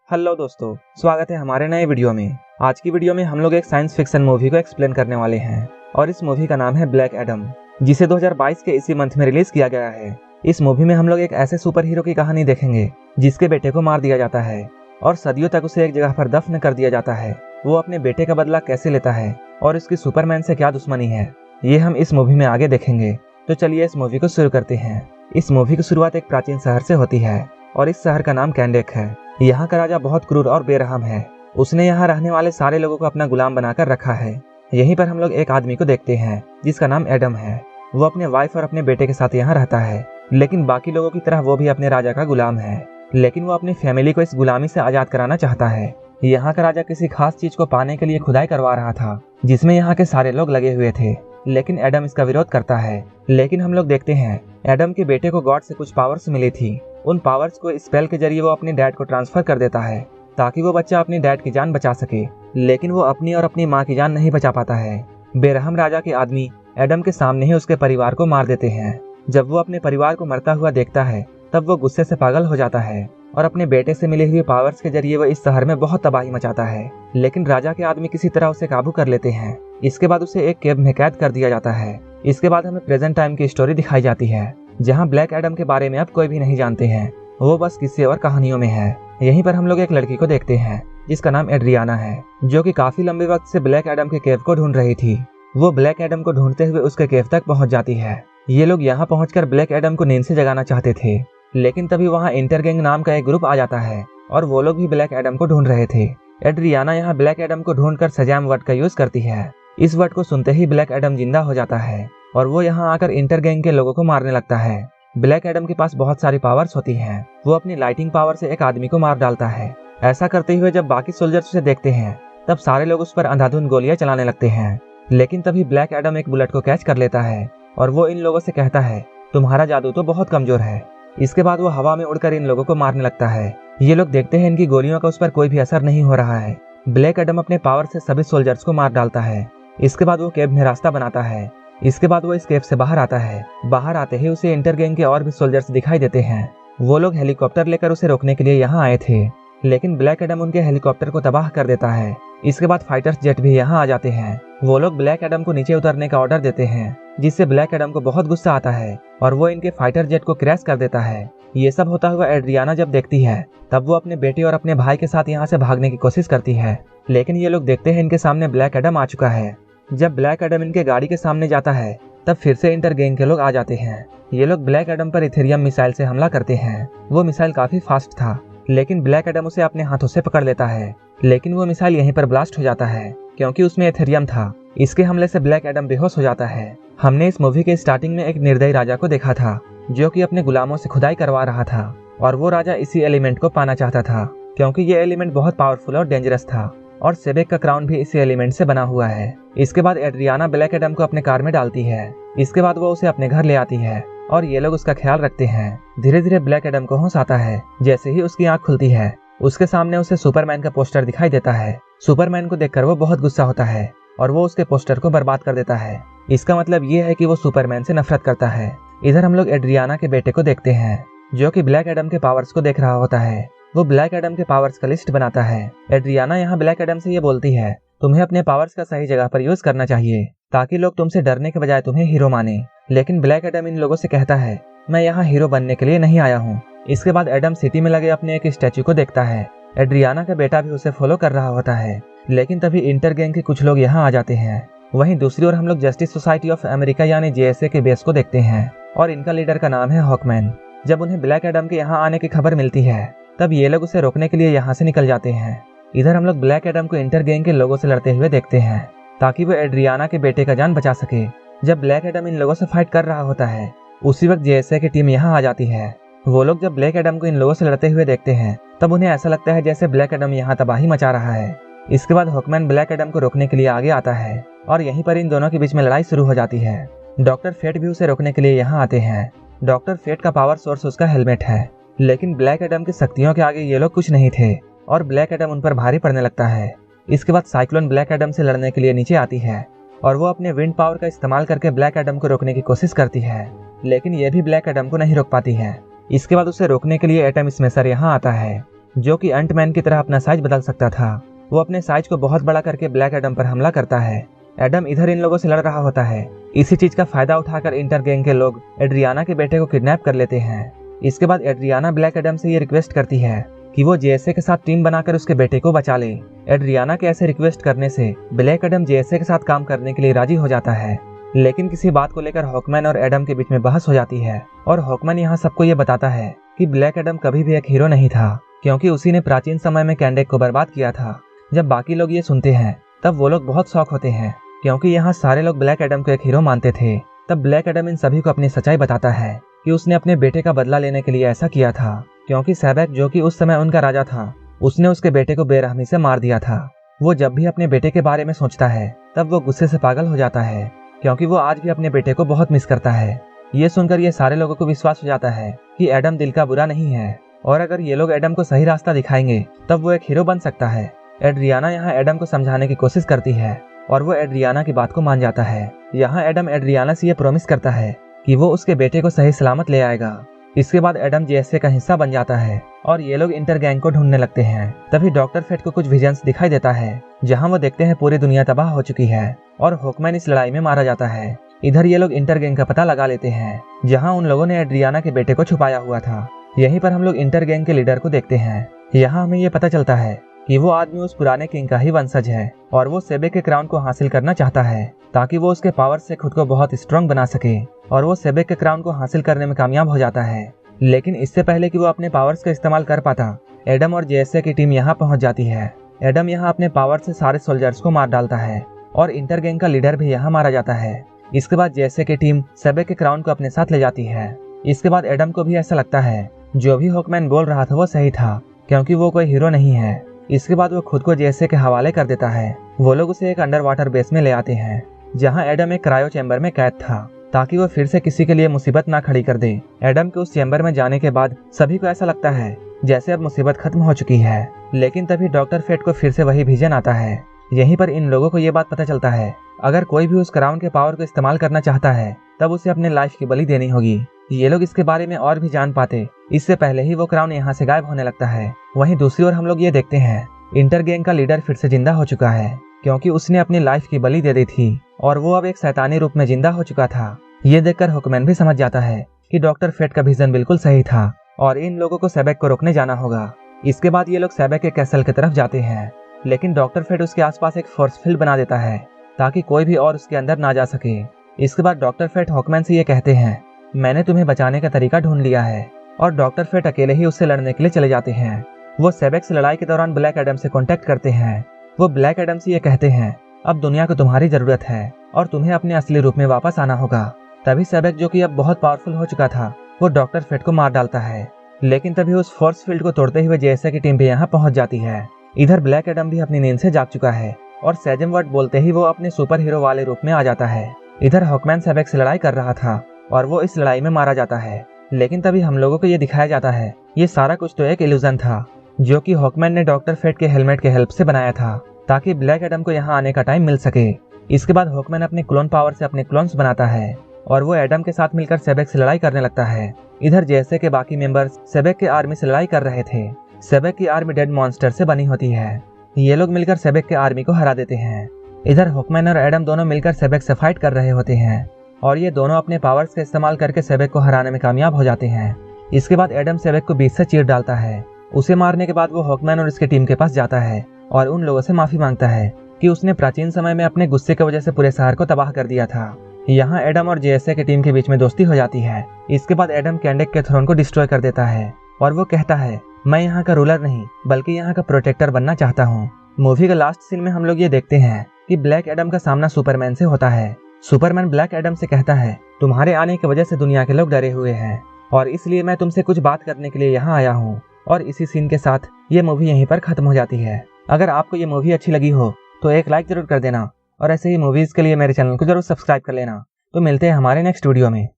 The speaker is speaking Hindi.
हेलो दोस्तों, स्वागत है हमारे नए वीडियो में। आज की वीडियो में हम लोग एक साइंस फिक्शन मूवी को एक्सप्लेन करने वाले हैं और इस मूवी का नाम है ब्लैक एडम, जिसे 2022 के इसी मंथ में रिलीज किया गया है। इस मूवी में हम लोग एक ऐसे सुपर हीरो की कहानी देखेंगे जिसके बेटे को मार दिया जाता है और सदियों तक उसे एक जगह पर दफन कर दिया जाता है। वो अपने बेटे का बदला कैसे लेता है और उसकी सुपरमैन से क्या दुश्मनी है, ये हम इस मूवी में आगे देखेंगे। तो चलिए इस मूवी को शुरू करते हैं। इस मूवी की शुरुआत एक प्राचीन शहर से होती है और इस शहर का नाम कैंडेक है। यहाँ का राजा बहुत क्रूर और बेरहम है। उसने यहाँ रहने वाले सारे लोगों को अपना गुलाम बनाकर रखा है। यहीं पर हम लोग एक आदमी को देखते हैं जिसका नाम एडम है। वो अपने वाइफ और अपने बेटे के साथ यहाँ रहता है, लेकिन बाकी लोगों की तरह वो भी अपने राजा का गुलाम है। लेकिन वो अपनी फैमिली को इस गुलामी से आजाद कराना चाहता है। यहाँ का राजा किसी खास चीज को पाने के लिए खुदाई करवा रहा था जिसमें यहाँ के सारे लोग लगे हुए थे, लेकिन एडम इसका विरोध करता है। लेकिन हम लोग देखते हैं एडम के बेटे को गॉड से कुछ पावर्स मिली थी। उन पावर्स को स्पेल के जरिए वो अपने डैड को ट्रांसफर कर देता है ताकि वो बच्चा अपनी डैड की जान बचा सके, लेकिन वो अपनी और अपनी माँ की जान नहीं बचा पाता है। बेरहम राजा के आदमी एडम के सामने ही उसके परिवार को मार देते हैं। जब वो अपने परिवार को मरता हुआ देखता है तब वो गुस्से से पागल हो जाता है और अपने बेटे से मिले हुए पावर्स के जरिए वो इस शहर में बहुत तबाही मचाता है। लेकिन राजा के आदमी किसी तरह उसे काबू कर लेते हैं। इसके बाद उसे एक केव में कैद कर दिया जाता है। इसके बाद हमें प्रेजेंट टाइम की स्टोरी दिखाई जाती है जहाँ ब्लैक एडम के बारे में अब कोई भी नहीं जानते हैं, वो बस किस्से और कहानियों में है। यहीं पर हम लोग एक लड़की को देखते हैं जिसका नाम एड्रियाना है, जो कि काफी लंबे वक्त से ब्लैक एडम के केव को ढूंढ रही थी। वो ब्लैक एडम को ढूंढते हुए उसके केव तक पहुंच जाती है। ये लोग यहाँ पहुंचकर ब्लैक एडम को नींद से जगाना चाहते थे, लेकिन तभी वहाँ इंटरगैंग नाम का एक ग्रुप आ जाता है और वो लोग भी ब्लैक एडम को ढूंढ रहे थे। एड्रियाना यहाँ ब्लैक एडम को ढूंढकर शज़ाम वर्ड का यूज करती है। इस वर्ड को सुनते ही ब्लैक एडम जिंदा हो जाता है और वो यहाँ आकर इंटरगैंग के लोगों को मारने लगता है। ब्लैक एडम के पास बहुत सारी पावर्स होती हैं। वो अपनी लाइटिंग पावर से एक आदमी को मार डालता है। ऐसा करते हुए जब बाकी सोल्जर्स उसे देखते हैं तब सारे लोग उस पर अंधाधुंध गोलियां चलाने लगते हैं, लेकिन तभी ब्लैक एडम एक बुलेट को कैच कर लेता है और वो इन लोगों से कहता है, तुम्हारा जादू तो बहुत कमजोर है। इसके बाद वो हवा में उड़कर इन लोगों को मारने लगता है। ये लोग देखते हैं इनकी गोलियों का उस पर कोई भी असर नहीं हो रहा है। ब्लैक एडम अपने पावर से सभी सोल्जर्स को मार डालता है। इसके बाद वो केव में रास्ता बनाता है। इसके बाद वो इस केव से बाहर आता है। बाहर आते ही उसे इंटरगैंग के और भी सोल्जर्स दिखाई देते हैं। वो लोग हेलीकॉप्टर लेकर उसे रोकने के लिए यहाँ आए थे, लेकिन ब्लैक एडम उनके हेलीकॉप्टर को तबाह कर देता है। इसके बाद फाइटर्स जेट भी यहाँ आ जाते हैं। वो लोग ब्लैक एडम को नीचे उतरने का ऑर्डर देते हैं, जिससे ब्लैक एडम को बहुत गुस्सा आता है और वो इनके फाइटर जेट को क्रैश कर देता है। ये सब होता हुआ एड्रियाना जब देखती है तब वो अपने बेटे और अपने भाई के साथ यहाँ से भागने की कोशिश करती है, लेकिन ये लोग देखते हैं इनके सामने ब्लैक एडम आ चुका है। जब ब्लैक एडम इनके गाड़ी के सामने जाता है तब फिर से इंटरगैंग के लोग आ जाते हैं। ये लोग ब्लैक एडम पर इथेरियम मिसाइल से हमला करते हैं। वो मिसाइल काफी फास्ट था, लेकिन ब्लैक एडम उसे अपने हाथों से पकड़ लेता है, लेकिन वो मिसाइल यहीं पर ब्लास्ट हो जाता है क्योंकि उसमें इथेरियम था। इसके हमले से ब्लैक एडम बेहोश हो जाता है। हमने इस मूवी के स्टार्टिंग में एक निर्दयी राजा को देखा था जो कि अपने गुलामों से खुदाई करवा रहा था और वो राजा इसी एलिमेंट को पाना चाहता था क्योंकि ये एलिमेंट बहुत पावरफुल और डेंजरस था और सेबेक का क्राउन भी इसी एलिमेंट से बना हुआ है। इसके बाद एड्रियाना ब्लैक एडम को अपने कार में डालती है। इसके बाद वो उसे अपने घर ले आती है और ये लोग उसका ख्याल रखते हैं। धीरे धीरे ब्लैक एडम को होश आता है। जैसे ही उसकी आंख खुलती है उसके सामने उसे सुपरमैन का पोस्टर दिखाई देता है। सुपरमैन को देखकर वो बहुत गुस्सा होता है और वो उसके पोस्टर को बर्बाद कर देता है। इसका मतलब ये है कि वो सुपरमैन से नफरत करता है। इधर हम लोग एड्रियाना के बेटे को देखते हैं जो कि ब्लैक एडम के पावर्स को देख रहा होता है। वो ब्लैक एडम के पावर्स का लिस्ट बनाता है। एड्रियाना यहाँ ब्लैक एडम से ये बोलती है, तुम्हें अपने पावर्स का सही जगह पर यूज करना चाहिए ताकि लोग तुमसे डरने के बजाय तुम्हें हीरो माने। लेकिन ब्लैक एडम इन लोगों से कहता है, मैं यहाँ हीरो बनने के लिए नहीं आया हूँ। इसके बाद एडम सिटी में लगे अपने एक स्टैचू को देखता है। एड्रियाना का बेटा भी उसे फॉलो कर रहा होता है, लेकिन तभी इंटरगैंग के कुछ लोग यहाँ आ जाते हैं। वहीं दूसरी ओर हम लोग जस्टिस सोसाइटी ऑफ अमेरिका यानी JSA के बेस को देखते हैं और इनका लीडर का नाम है हॉकमैन। जब उन्हें ब्लैक एडम के यहाँ आने की खबर मिलती है तब ये लोग उसे रोकने के लिए यहाँ से निकल जाते हैं। इधर हम लोग ब्लैक एडम को इंटरगैंग के लोगों से लड़ते हुए देखते हैं ताकि वो एड्रियाना के बेटे का जान बचा सके। जब ब्लैक एडम इन लोगों से फाइट कर रहा होता है उसी वक्त JSA की टीम यहाँ आ जाती है। वो लोग जब ब्लैक एडम को इन लोगों से लड़ते हुए देखते हैं तब उन्हें ऐसा लगता है जैसे ब्लैक एडम यहाँ तबाही मचा रहा है। इसके बाद हॉकमैन ब्लैक एडम को रोकने के लिए आगे आता है और यहीं पर इन दोनों के बीच में लड़ाई शुरू हो जाती है। डॉक्टर फेट भी उसे रोकने के लिए यहाँ आते हैं। डॉक्टर फेट का पावर सोर्स उसका हेलमेट है, लेकिन ब्लैक एडम की शक्तियों के आगे ये लोग कुछ नहीं थे और ब्लैक एडम उन पर भारी पड़ने लगता है। इसके बाद साइक्लोन ब्लैक एडम से लड़ने के लिए नीचे आती है और वो अपने विंड पावर का इस्तेमाल करके ब्लैक एडम को रोकने की कोशिश करती है, लेकिन ये भी ब्लैक एडम को नहीं रोक पाती है। इसके बाद उसे रोकने के लिए एटम स्मैशर यहाँ आता है। जो कि अंटमैन की तरह अपना साइज बदल सकता था। वो अपने साइज को बहुत बड़ा करके ब्लैक एडम पर हमला करता है। एडम इधर इन लोगों से लड़ रहा होता है। इसी चीज का फायदा उठाकर इंटर गैंग के लोग एड्रियाना के बेटे को किडनैप कर लेते हैं। इसके बाद एड्रियाना ब्लैक एडम से ये रिक्वेस्ट करती है कि वो जेएसए के साथ टीम बनाकर उसके बेटे को बचा ले। एड्रियाना के ऐसे रिक्वेस्ट करने से ब्लैक एडम जेएसए के साथ काम करने के लिए राजी हो जाता है। लेकिन किसी बात को लेकर हॉकमैन और एडम के बीच में बहस हो जाती है और हॉकमैन यहाँ सबको ये बताता है कि ब्लैक एडम कभी भी एक हीरो नहीं था, क्योंकि उसी ने प्राचीन समय में कैंडेक को बर्बाद किया था। जब बाकी लोग ये सुनते हैं तब वो लोग बहुत शॉक होते हैं, क्योंकि यहाँ सारे लोग ब्लैक एडम को एक हीरो मानते थे। तब ब्लैक एडम इन सभी को अपनी सच्चाई बताता है कि उसने अपने बेटे का बदला लेने के लिए ऐसा किया था, क्योंकि सैबेक जो कि उस समय उनका राजा था, उसने उसके बेटे को बेरहमी से मार दिया था। वो जब भी अपने बेटे के बारे में सोचता है तब वो गुस्से से पागल हो जाता है, क्योंकि वो आज भी अपने बेटे को बहुत मिस करता है। ये सुनकर ये सारे लोगों को विश्वास हो जाता है कि एडम दिल का बुरा नहीं है, और अगर ये लोग एडम को सही रास्ता दिखाएंगे तब वो एक हीरो बन सकता है। एड्रियाना यहाँ एडम को समझाने की कोशिश करती है और वो एड्रियाना की बात को मान जाता है। यहाँ एडम एड्रियाना से ये प्रॉमिस करता है कि वो उसके बेटे को सही सलामत ले आएगा। इसके बाद एडम जेएसए का हिस्सा बन जाता है और ये लोग इंटर गैंग को ढूंढने लगते हैं। तभी डॉक्टर फेट को कुछ विजन्स दिखाई देता है, जहाँ वो देखते हैं पूरी दुनिया तबाह हो चुकी है और हॉकमैन इस लड़ाई में मारा जाता है। इधर ये लोग इंटर गैंग का पता लगा लेते हैं, जहाँ उन लोगों ने एड्रियाना के बेटे को छुपाया हुआ था। यहीं पर हम लोग इंटर गैंग के लीडर को देखते हैं। यहाँ हमें ये पता चलता है कि वो आदमी उस पुराने किंग का ही वंशज है और वो सेबेक के क्राउन को हासिल करना चाहता है, ताकि वो उसके पावर से खुद को बहुत स्ट्रांग बना सके, और वो सेबेक के क्राउन को हासिल करने में कामयाब हो जाता है। लेकिन इससे पहले कि वो अपने पावर्स का इस्तेमाल कर पाता, एडम और जेएसए की टीम यहाँ पहुंच जाती है। एडम यहाँ अपने पावर से सारे सोल्जर्स को मार डालता है और इंटर गैंग का लीडर भी यहाँ मारा जाता है। इसके बाद जेएसए की टीम सेबेक के क्राउन को अपने साथ ले जाती है। इसके बाद एडम को भी ऐसा लगता है जो भी हॉकमैन बोल रहा था वो सही था, क्योंकि वो कोई हीरो नहीं है। इसके बाद वो खुद को जेएसए के हवाले कर देता है। वो लोग उसे एक अंडर वाटर बेस में ले आते हैं, जहाँ एडम एक क्रायो चैम्बर में कैद था, ताकि वो फिर से किसी के लिए मुसीबत ना खड़ी कर दे। एडम के उस चैम्बर में जाने के बाद सभी को ऐसा लगता है जैसे अब मुसीबत खत्म हो चुकी है। लेकिन तभी डॉक्टर फेट को फिर से वही विजन आता है। यहीं पर इन लोगों को ये बात पता चलता है, अगर कोई भी उस क्राउन के पावर को इस्तेमाल करना चाहता है तब उसे अपने लाइफ की बलि देनी होगी। ये लोग इसके बारे में और भी जान पाते इससे पहले ही वो क्राउन यहाँ से गायब होने लगता है। वहीं दूसरी ओर हम लोग ये देखते हैं इंटर गैंग का लीडर फिर से जिंदा हो चुका है, क्योंकि उसने अपनी लाइफ की बलि दे दी थी और वो अब एक शैतानी रूप में जिंदा हो चुका था। ये देखकर हॉकमैन भी समझ जाता है कि डॉक्टर फेट का विजन बिल्कुल सही था और इन लोगों को सेबेक को रोकने जाना होगा। इसके बाद ये लोग सेबेक के कैसल की तरफ जाते हैं, लेकिन डॉक्टर फेट उसके आसपास एक फोर्स फील्ड बना देता है ताकि कोई भी और उसके अंदर ना जा सके। इसके बाद डॉक्टर फेट हॉकमैन से ये कहते हैं, मैंने तुम्हें बचाने का तरीका ढूंढ लिया है, और डॉक्टर फेट अकेले ही उससे लड़ने के लिए चले जाते हैं। वो सेबेक से लड़ाई के दौरान ब्लैक एडम से कांटेक्ट करते हैं। वो ब्लैक एडम से ये कहते हैं, अब दुनिया को तुम्हारी जरूरत है और तुम्हें अपने असली रूप में वापस आना होगा। तभी सेबेक जो कि अब बहुत पावरफुल हो चुका था, वो डॉक्टर फेट को मार डालता है। लेकिन तभी उस फोर्स फील्ड को तोड़ते हुए जेएसए की टीम भी यहाँ पहुंच जाती है। इधर ब्लैक एडम भी अपनी नींद से जाग चुका है और सेजम वर्ड बोलते ही वो अपने सुपर हीरो वाले रूप में आ जाता है। इधर हॉकमैन सेबेक से लड़ाई कर रहा था और वो इस लड़ाई में मारा जाता है। लेकिन तभी हम लोगों को ये दिखाया जाता है ये सारा कुछ तो एक इल्यूजन था, जो कि हॉकमैन ने डॉक्टर फेट के हेलमेट के हेल्प से बनाया था, ताकि ब्लैक एडम को यहाँ आने का टाइम मिल सके। इसके बाद हॉकमैन अपने क्लोन पावर से अपने क्लोन्स बनाता है और वो एडम के साथ मिलकर सेबेक से लड़ाई करने लगता है। इधर जेएसए के बाकी मेंबर्स सेबेक के आर्मी से लड़ाई कर रहे थे। सेबेक की आर्मी डेड मॉन्स्टर से बनी होती है। ये लोग मिलकर सेबेक के आर्मी को हरा देते हैं। इधर हॉकमैन और एडम दोनों मिलकर सेबेक से फाइट कर रहे होते हैं और ये दोनों अपने पावर्स का इस्तेमाल करके सेबेक को हराने में कामयाब हो जाते हैं। इसके बाद एडम सेबेक को बीच से चीर डालता है। उसे मारने के बाद वो हॉकमैन और इसके टीम के पास जाता है और उन लोगों से माफी मांगता है कि उसने प्राचीन समय में अपने गुस्से की वजह से पूरे शहर को तबाह कर दिया था। यहाँ एडम और जेएसए की टीम के बीच में दोस्ती हो जाती है। इसके बाद एडम कैंडेक के थ्रोन को डिस्ट्रॉय कर देता है और वो कहता है, मैं यहाँ का रूलर नहीं बल्कि यहाँ का प्रोटेक्टर बनना चाहता हूँ। मूवी के लास्ट सीन में हम लोग ये देखते हैं कि ब्लैक एडम का सामना सुपरमैन से होता है। सुपरमैन ब्लैक एडम से कहता है, तुम्हारे आने की वजह से दुनिया के लोग डरे हुए हैं और इसलिए मैं तुमसे कुछ बात करने के लिए यहाँ आया हूँ। और इसी सीन के साथ ये मूवी यहीं पर खत्म हो जाती है। अगर आपको ये मूवी अच्छी लगी हो तो एक लाइक जरूर कर देना और ऐसे ही मूवीज के लिए मेरे चैनल को जरूर सब्सक्राइब कर लेना। तो मिलते हैं हमारे नेक्स्ट वीडियो में।